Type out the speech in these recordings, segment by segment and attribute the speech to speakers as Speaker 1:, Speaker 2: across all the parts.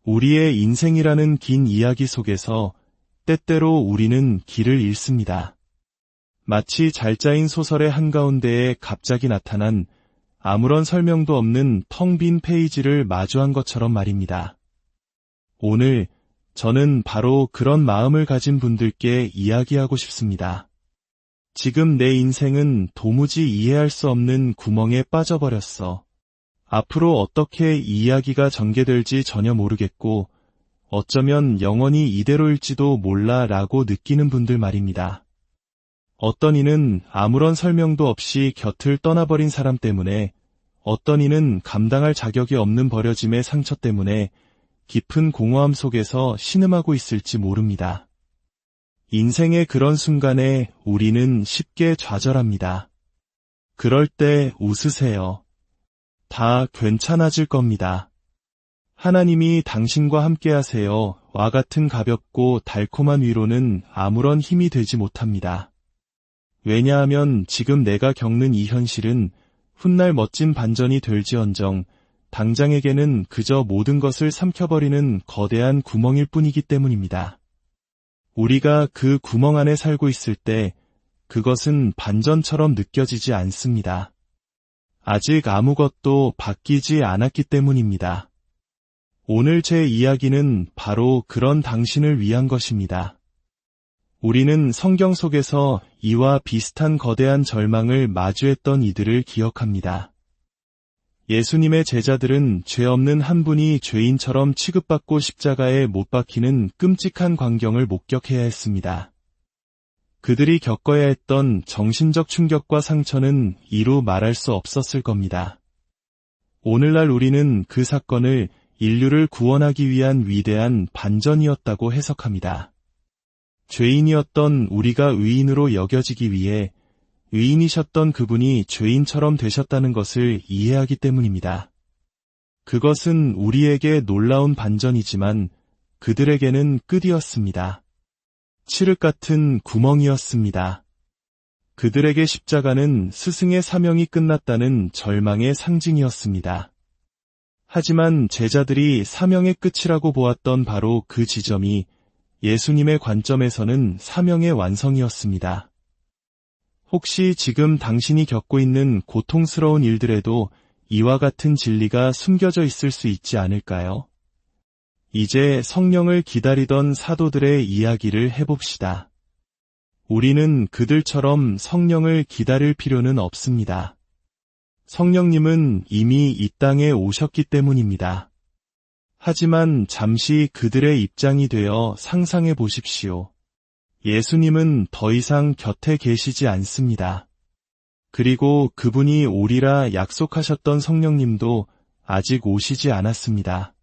Speaker 1: 우리의 인생이라는 긴 이야기 속에서 때때로 우리는 길을 잃습니다. 마치 잘 짜인 소설의 한가운데에 갑자기 나타난 아무런 설명도 없는 텅 빈 페이지를 마주한 것처럼 말입니다. 오늘 저는 바로 그런 마음을 가진 분들께 이야기하고 싶습니다. 지금 내 인생은 도무지 이해할 수 없는 구멍에 빠져버렸어. 앞으로 어떻게 이 이야기가 전개될지 전혀 모르겠고 어쩌면 영원히 이대로일지도 몰라 라고 느끼는 분들 말입니다. 어떤 이는 아무런 설명도 없이 곁을 떠나버린 사람 때문에, 어떤 이는 감당할 자격이 없는 버려짐의 상처 때문에 깊은 공허함 속에서 신음하고 있을지 모릅니다. 인생의 그런 순간에 우리는 쉽게 좌절합니다. 그럴 때 웃으세요. 다 괜찮아질 겁니다. 하나님이 당신과 함께 하세요. 와 같은 가볍고 달콤한 위로는 아무런 힘이 되지 못합니다. 왜냐하면 지금 내가 겪는 이 현실은 훗날 멋진 반전이 될지언정 당장에게는 그저 모든 것을 삼켜버리는 거대한 구멍일 뿐이기 때문입니다. 우리가 그 구멍 안에 살고 있을 때 그것은 반전처럼 느껴지지 않습니다. 아직 아무것도 바뀌지 않았기 때문입니다. 오늘 제 이야기는 바로 그런 당신을 위한 것입니다. 우리는 성경 속에서 이와 비슷한 거대한 절망을 마주했던 이들을 기억합니다. 예수님의 제자들은 죄 없는 한 분이 죄인처럼 취급받고 십자가에 못 박히는 끔찍한 광경을 목격해야 했습니다. 그들이 겪어야 했던 정신적 충격과 상처는 이루 말할 수 없었을 겁니다. 오늘날 우리는 그 사건을 인류를 구원하기 위한 위대한 반전이었다고 해석합니다. 죄인이었던 우리가 의인으로 여겨지기 위해 의인이셨던 그분이 죄인처럼 되셨다는 것을 이해하기 때문입니다. 그것은 우리에게 놀라운 반전이지만 그들에게는 끝이었습니다. 칠흑 같은 구멍이었습니다. 그들에게 십자가는 스승의 사명이 끝났다는 절망의 상징이었습니다. 하지만 제자들이 사명의 끝이라고 보았던 바로 그 지점이 예수님의 관점에서는 사명의 완성이었습니다. 혹시 지금 당신이 겪고 있는 고통스러운 일들에도 이와 같은 진리가 숨겨져 있을 수 있지 않을까요? 이제 성령을 기다리던 사도들의 이야기를 해봅시다. 우리는 그들처럼 성령을 기다릴 필요는 없습니다. 성령님은 이미 이 땅에 오셨기 때문입니다. 하지만 잠시 그들의 입장이 되어 상상해 보십시오. 예수님은 더 이상 곁에 계시지 않습니다. 그리고 그분이 오리라 약속하셨던 성령님도 아직 오시지 않았습니다.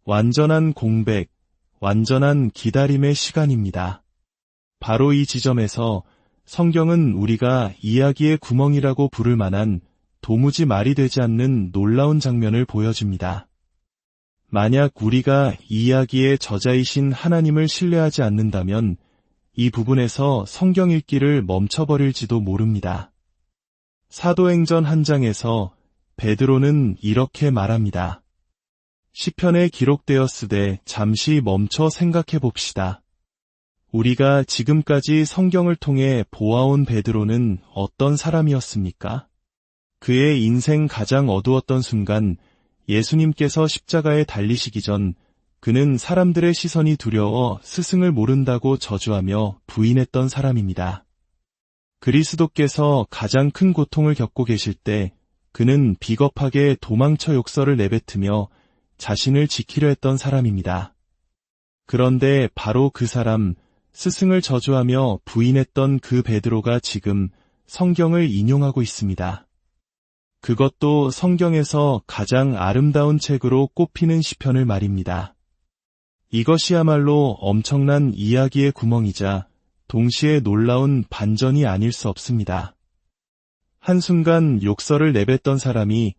Speaker 1: 완전한 공백, 완전한 기다림의 시간입니다. 바로 이 지점에서 성경은 우리가 이야기의 구멍이라고 부를 만한 도무지 말이 되지 않는 놀라운 장면을 보여줍니다. 만약 우리가 이 이야기의 저자이신 하나님을 신뢰하지 않는다면 이 부분에서 성경 읽기를 멈춰버릴지도 모릅니다. 사도행전 1장에서 베드로는 이렇게 말합니다. 시편에 기록되었으되 잠시 멈춰 생각해 봅시다. 우리가 지금까지 성경을 통해 보아온 베드로는 어떤 사람이었습니까? 그의 인생 가장 어두웠던 순간 예수님께서 십자가에 달리시기 전 그는 사람들의 시선이 두려워 스승을 모른다고 저주하며 부인했던 사람입니다. 그리스도께서 가장 큰 고통을 겪고 계실 때 그는 비겁하게 도망쳐 욕설을 내뱉으며 자신을 지키려 했던 사람입니다. 그런데 바로 그 사람, 스승을 저주하며 부인했던 그 베드로가 지금 성경을 인용하고 있습니다. 그것도 성경에서 가장 아름다운 책으로 꼽히는 시편을 말입니다. 이것이야말로 엄청난 이야기의 구멍이자 동시에 놀라운 반전이 아닐 수 없습니다. 한순간 욕설을 내뱉던 사람이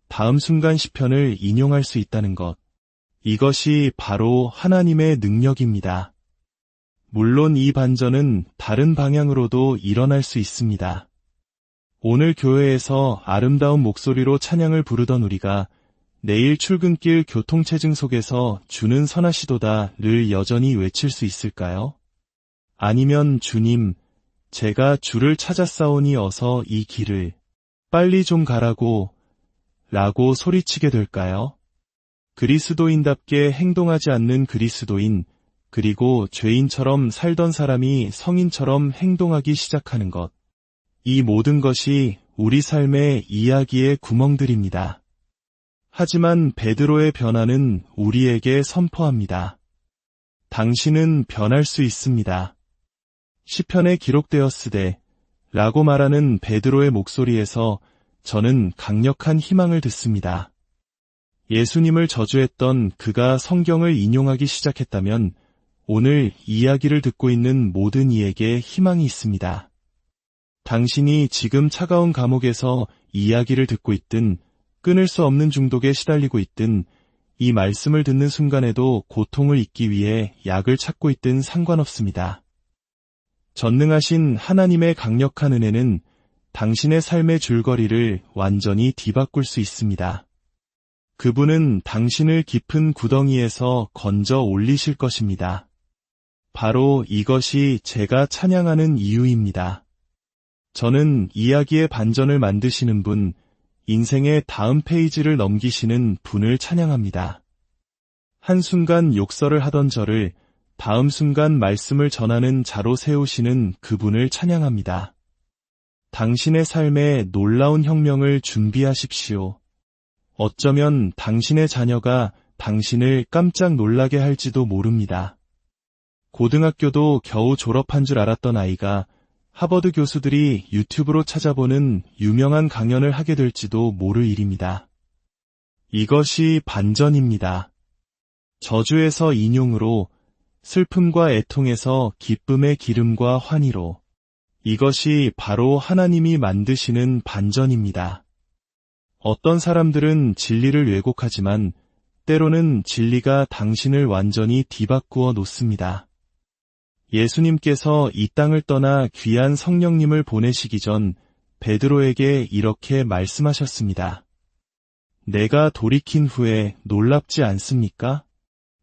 Speaker 1: 다음 순간 시편을 인용할 수 있다는 것. 이것이 바로 하나님의 능력입니다. 물론 이 반전은 다른 방향으로도 일어날 수 있습니다. 오늘 교회에서 아름다운 목소리로 찬양을 부르던 우리가 내일 출근길 교통체증 속에서 주는 선하시도다를 여전히 외칠 수 있을까요? 아니면 주님, 제가 주를 찾았사오니 어서 이 길을 빨리 좀 가라고 라고 소리치게 될까요? 그리스도인답게 행동하지 않는 그리스도인, 그리고 죄인처럼 살던 사람이 성인처럼 행동하기 시작하는 것. 이 모든 것이 우리 삶의 이야기의 구멍들입니다. 하지만 베드로의 변화는 우리에게 선포합니다. 당신은 변할 수 있습니다. 시편에 기록되었으되 라고 말하는 베드로의 목소리에서 저는 강력한 희망을 듣습니다. 예수님을 저주했던 그가 성경을 인용하기 시작했다면 오늘 이야기를 듣고 있는 모든 이에게 희망이 있습니다. 당신이 지금 차가운 감옥에서 이야기를 듣고 있든 끊을 수 없는 중독에 시달리고 있든 이 말씀을 듣는 순간에도 고통을 잊기 위해 약을 찾고 있든 상관없습니다. 전능하신 하나님의 강력한 은혜는 당신의 삶의 줄거리를 완전히 뒤바꿀 수 있습니다. 그분은 당신을 깊은 구덩이에서 건져 올리실 것입니다. 바로 이것이 제가 찬양하는 이유입니다. 저는 이야기의 반전을 만드시는 분, 인생의 다음 페이지를 넘기시는 분을 찬양합니다. 한순간 욕설을 하던 저를 다음 순간 말씀을 전하는 자로 세우시는 그분을 찬양합니다. 당신의 삶에 놀라운 혁명을 준비하십시오. 어쩌면 당신의 자녀가 당신을 깜짝 놀라게 할지도 모릅니다. 고등학교도 겨우 졸업한 줄 알았던 아이가 하버드 교수들이 유튜브로 찾아보는 유명한 강연을 하게 될지도 모를 일입니다. 이것이 반전입니다. 저주에서 인용으로, 슬픔과 애통에서 기쁨의 기름과 환희로, 이것이 바로 하나님이 만드시는 반전입니다. 어떤 사람들은 진리를 왜곡하지만 때로는 진리가 당신을 완전히 뒤바꾸어 놓습니다. 예수님께서 이 땅을 떠나 귀한 성령님을 보내시기 전 베드로에게 이렇게 말씀하셨습니다. 내가 돌이킨 후에 놀랍지 않습니까?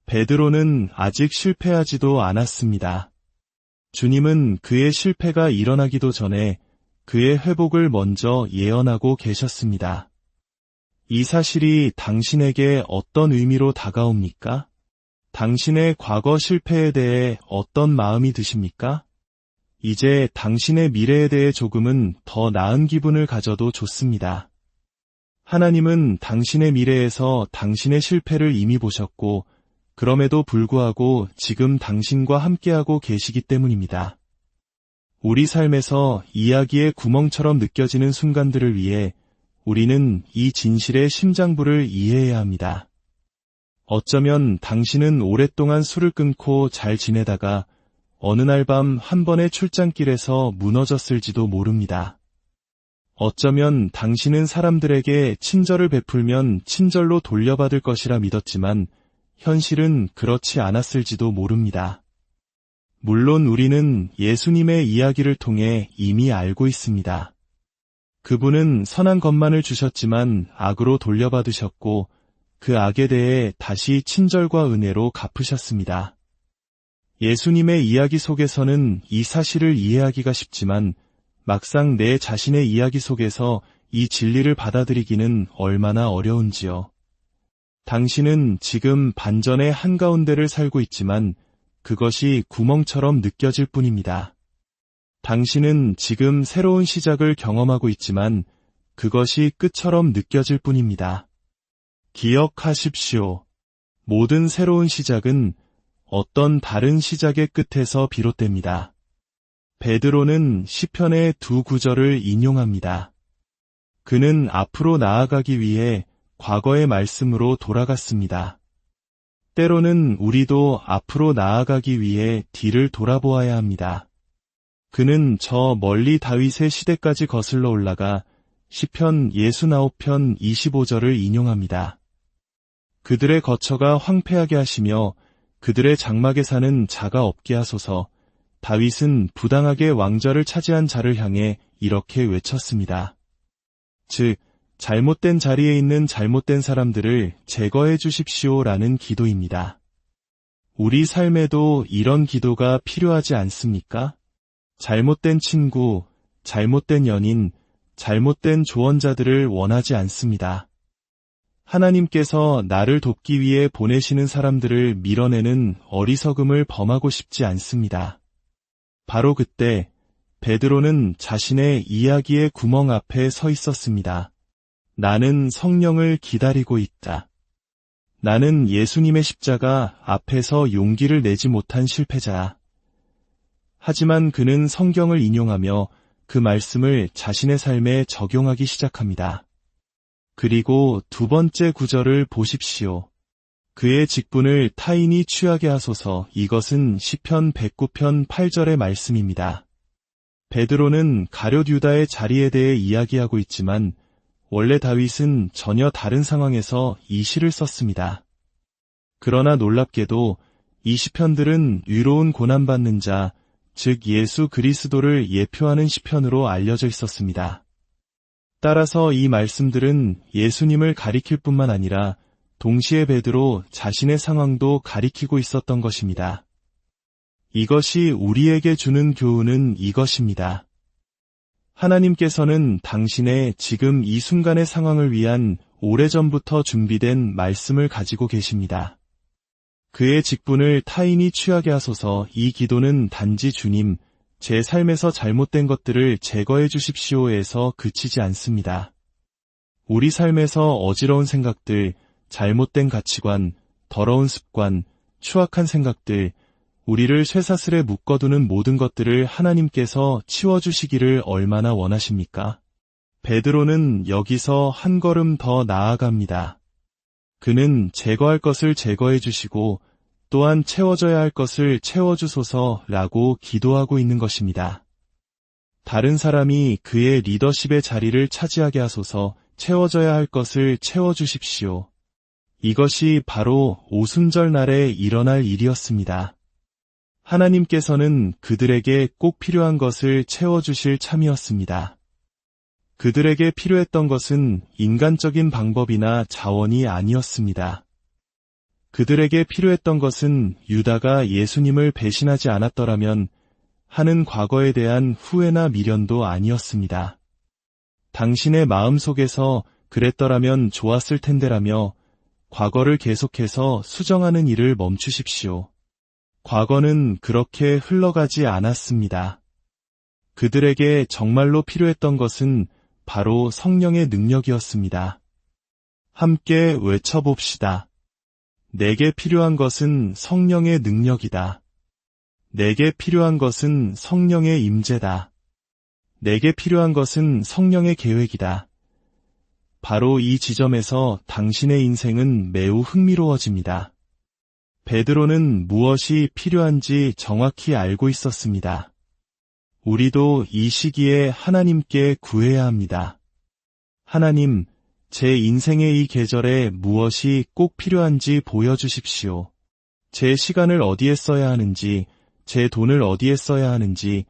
Speaker 1: 베드로는 아직 실패하지도 않았습니다. 주님은 그의 실패가 일어나기도 전에 그의 회복을 먼저 예언하고 계셨습니다. 이 사실이 당신에게 어떤 의미로 다가옵니까? 당신의 과거 실패에 대해 어떤 마음이 드십니까? 이제 당신의 미래에 대해 조금은 더 나은 기분을 가져도 좋습니다. 하나님은 당신의 미래에서 당신의 실패를 이미 보셨고 그럼에도 불구하고 지금 당신과 함께하고 계시기 때문입니다. 우리 삶에서 이야기의 구멍처럼 느껴지는 순간들을 위해 우리는 이 진실의 심장부를 이해해야 합니다. 어쩌면 당신은 오랫동안 술을 끊고 잘 지내다가 어느 날 밤 한 번의 출장길에서 무너졌을지도 모릅니다. 어쩌면 당신은 사람들에게 친절을 베풀면 친절로 돌려받을 것이라 믿었지만 현실은 그렇지 않았을지도 모릅니다. 물론 우리는 예수님의 이야기를 통해 이미 알고 있습니다. 그분은 선한 것만을 주셨지만 악으로 돌려받으셨고 그 악에 대해 다시 친절과 은혜로 갚으셨습니다. 예수님의 이야기 속에서는 이 사실을 이해하기가 쉽지만 막상 내 자신의 이야기 속에서 이 진리를 받아들이기는 얼마나 어려운지요. 당신은 지금 반전의 한가운데를 살고 있지만 그것이 구멍처럼 느껴질 뿐입니다. 당신은 지금 새로운 시작을 경험하고 있지만 그것이 끝처럼 느껴질 뿐입니다. 기억하십시오. 모든 새로운 시작은 어떤 다른 시작의 끝에서 비롯됩니다. 베드로는 시편의 두 구절을 인용합니다. 그는 앞으로 나아가기 위해 과거의 말씀으로 돌아갔습니다. 때로는 우리도 앞으로 나아가기 위해 뒤를 돌아보아야 합니다. 그는 저 멀리 다윗의 시대까지 거슬러 올라가 시편 69편 25절을 인용합니다. 그들의 거처가 황폐하게 하시며 그들의 장막에 사는 자가 없게 하소서. 다윗은 부당하게 왕좌를 차지한 자를 향해 이렇게 외쳤습니다. 즉, 잘못된 자리에 있는 잘못된 사람들을 제거해 주십시오라는 기도입니다. 우리 삶에도 이런 기도가 필요하지 않습니까? 잘못된 친구, 잘못된 연인, 잘못된 조언자들을 원하지 않습니다. 하나님께서 나를 돕기 위해 보내시는 사람들을 밀어내는 어리석음을 범하고 싶지 않습니다. 바로 그때 베드로는 자신의 이야기의 구멍 앞에 서 있었습니다. 나는 성령을 기다리고 있다. 나는 예수님의 십자가 앞에서 용기를 내지 못한 실패자야. 하지만 그는 성경을 인용하며 그 말씀을 자신의 삶에 적용하기 시작합니다. 그리고 두 번째 구절을 보십시오. 그의 직분을 타인이 취하게 하소서. 이것은 시편 109편 8절의 말씀입니다. 베드로는 가룟 유다의 자리에 대해 이야기하고 있지만 원래 다윗은 전혀 다른 상황에서 이 시를 썼습니다. 그러나 놀랍게도 이 시편들은 위로운 고난받는 자, 즉 예수 그리스도를 예표하는 시편으로 알려져 있었습니다. 따라서 이 말씀들은 예수님을 가리킬 뿐만 아니라 동시에 베드로 자신의 상황도 가리키고 있었던 것입니다. 이것이 우리에게 주는 교훈은 이것입니다. 하나님께서는 당신의 지금 이 순간의 상황을 위한 오래전부터 준비된 말씀을 가지고 계십니다. 그의 직분을 타인이 취하게 하소서. 이 기도는 단지 주님, 제 삶에서 잘못된 것들을 제거해 주십시오에서 그치지 않습니다. 우리 삶에서 어지러운 생각들, 잘못된 가치관, 더러운 습관, 추악한 생각들, 우리를 쇠사슬에 묶어두는 모든 것들을 하나님께서 치워주시기를 얼마나 원하십니까? 베드로는 여기서 한 걸음 더 나아갑니다. 그는 제거할 것을 제거해 주시고 또한 채워져야 할 것을 채워주소서라고 기도하고 있는 것입니다. 다른 사람이 그의 리더십의 자리를 차지하게 하소서. 채워져야 할 것을 채워주십시오. 이것이 바로 오순절 날에 일어날 일이었습니다. 하나님께서는 그들에게 꼭 필요한 것을 채워주실 참이었습니다. 그들에게 필요했던 것은 인간적인 방법이나 자원이 아니었습니다. 그들에게 필요했던 것은 유다가 예수님을 배신하지 않았더라면 하는 과거에 대한 후회나 미련도 아니었습니다. 당신의 마음속에서 그랬더라면 좋았을 텐데라며 과거를 계속해서 수정하는 일을 멈추십시오. 과거는 그렇게 흘러가지 않았습니다. 그들에게 정말로 필요했던 것은 바로 성령의 능력이었습니다. 함께 외쳐봅시다. 내게 필요한 것은 성령의 능력이다. 내게 필요한 것은 성령의 임재다. 내게 필요한 것은 성령의 계획이다. 바로 이 지점에서 당신의 인생은 매우 흥미로워집니다. 베드로는 무엇이 필요한지 정확히 알고 있었습니다. 우리도 이 시기에 하나님께 구해야 합니다. 하나님, 제 인생의 이 계절에 무엇이 꼭 필요한지 보여주십시오. 제 시간을 어디에 써야 하는지, 제 돈을 어디에 써야 하는지,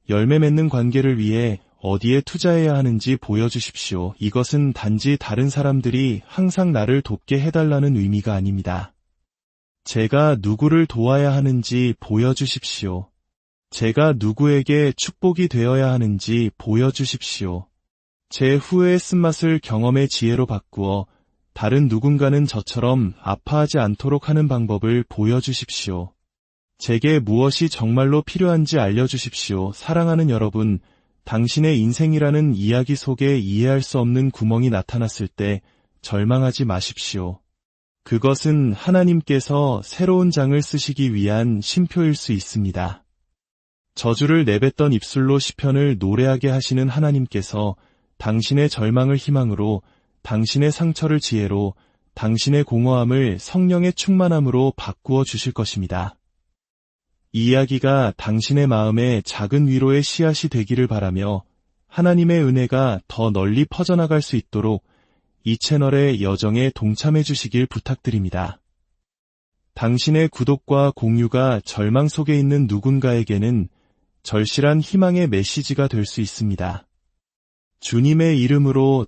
Speaker 1: 열매 맺는 관계를 위해 어디에 투자해야 하는지 보여주십시오. 이것은 단지 다른 사람들이 항상 나를 돕게 해달라는 의미가 아닙니다. 제가 누구를 도와야 하는지 보여주십시오. 제가 누구에게 축복이 되어야 하는지 보여주십시오. 제 후회의 쓴맛을 경험의 지혜로 바꾸어 다른 누군가는 저처럼 아파하지 않도록 하는 방법을 보여주십시오. 제게 무엇이 정말로 필요한지 알려주십시오. 사랑하는 여러분, 당신의 인생이라는 이야기 속에 이해할 수 없는 구멍이 나타났을 때 절망하지 마십시오. 그것은 하나님께서 새로운 장을 쓰시기 위한 쉼표일 수 있습니다. 저주를 내뱉던 입술로 시편을 노래하게 하시는 하나님께서 당신의 절망을 희망으로, 당신의 상처를 지혜로, 당신의 공허함을 성령의 충만함으로 바꾸어 주실 것입니다. 이 이야기가 당신의 마음에 작은 위로의 씨앗이 되기를 바라며 하나님의 은혜가 더 널리 퍼져나갈 수 있도록 이 채널의 여정에 동참해 주시길 부탁드립니다. 당신의 구독과 공유가 절망 속에 있는 누군가에게는 절실한 희망의 메시지가 될 수 있습니다. 주님의 이름으로